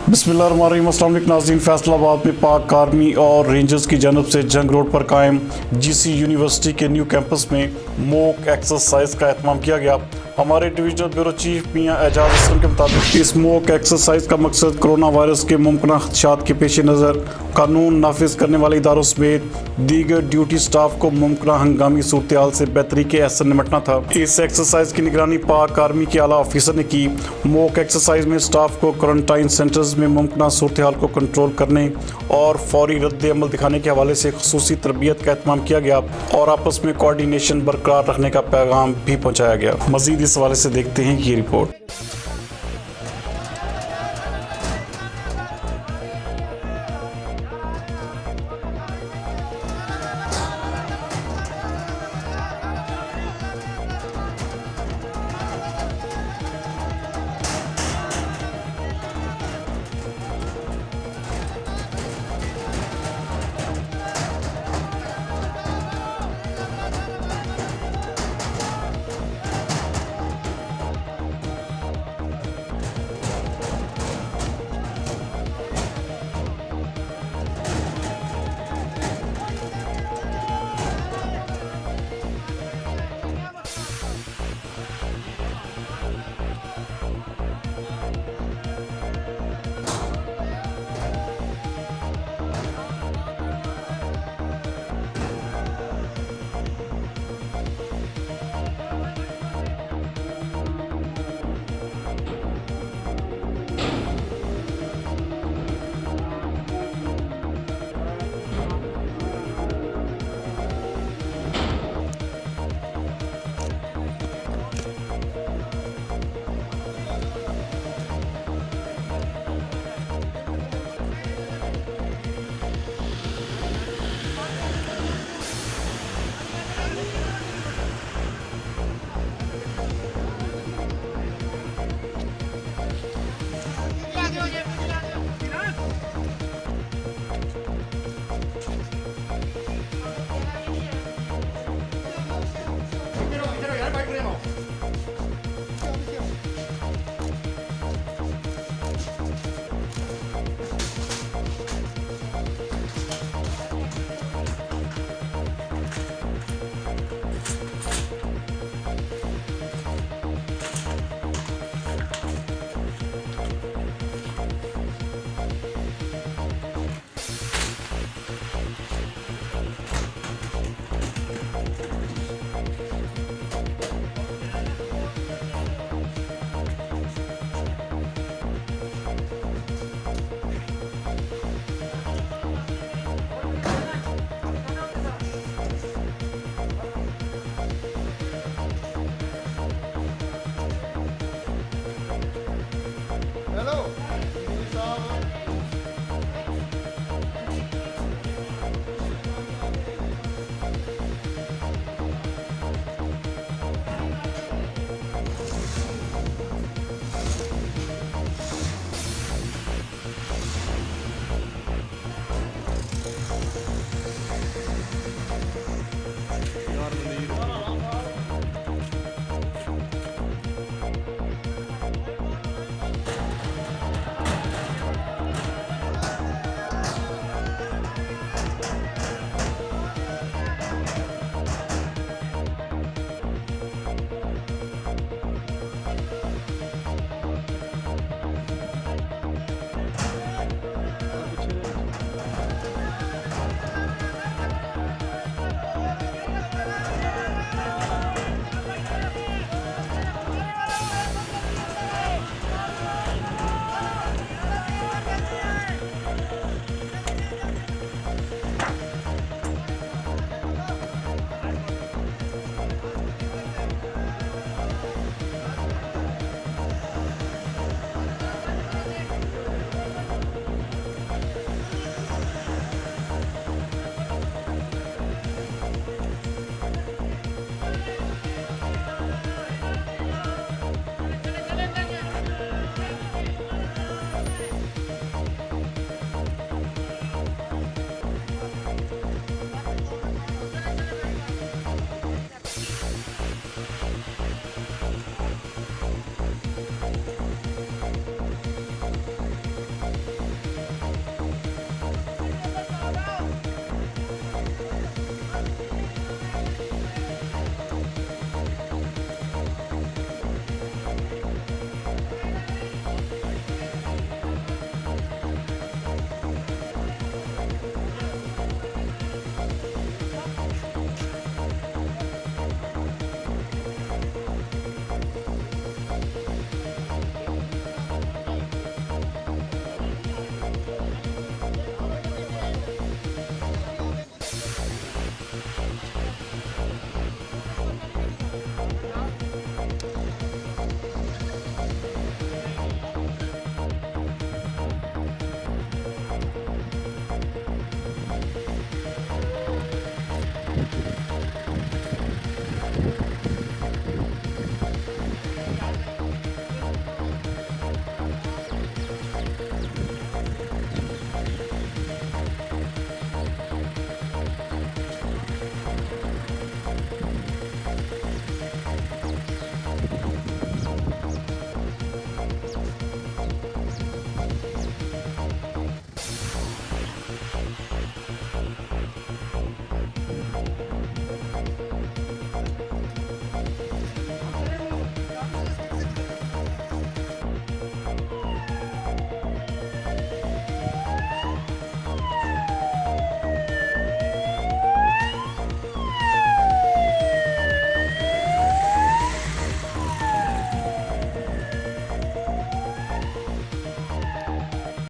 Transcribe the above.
बिस्मिल्लाहिर्रहमानिर्रहीम। अस्सलाम वालेकुम नाज़रीन, फैसलाबाद में पाक आर्मी और रेंजर्स की जानब से जंग रोड पर कायम जीसी यूनिवर्सिटी के न्यू कैंपस में मॉक एक्सरसाइज का एहतमाम किया गया। हमारे डिवीजनल ब्यूरो चीफ मियां एजाज हसन के मुताबिक इस मॉक एक्सरसाइज का मकसद कोरोना वायरस के मुमकिन खदशात के पेश नज़र कानून नाफिज करने वाले इदारों समेत दीगर ड्यूटी स्टाफ को मुमकिन हंगामी सूरत हाल से बेहतरी के एहसन निमटना था। इस एक्सरसाइज की निगरानी पाक आर्मी के आला ऑफिसर ने की। मॉक एक्सरसाइज में स्टाफ को क्वारंटाइन सेंटर्स में मुमकिन सूरत हाल को कंट्रोल करने और फौरी रद्द अमल दिखाने के हवाले से खुसूसी तरबियत का एहतमाम किया गया और आपस में कोऑर्डिनेशन बरकरार रखने का पैगाम भी पहुँचाया गया। मजीद इस हवाले से देखते हैं ये रिपोर्ट।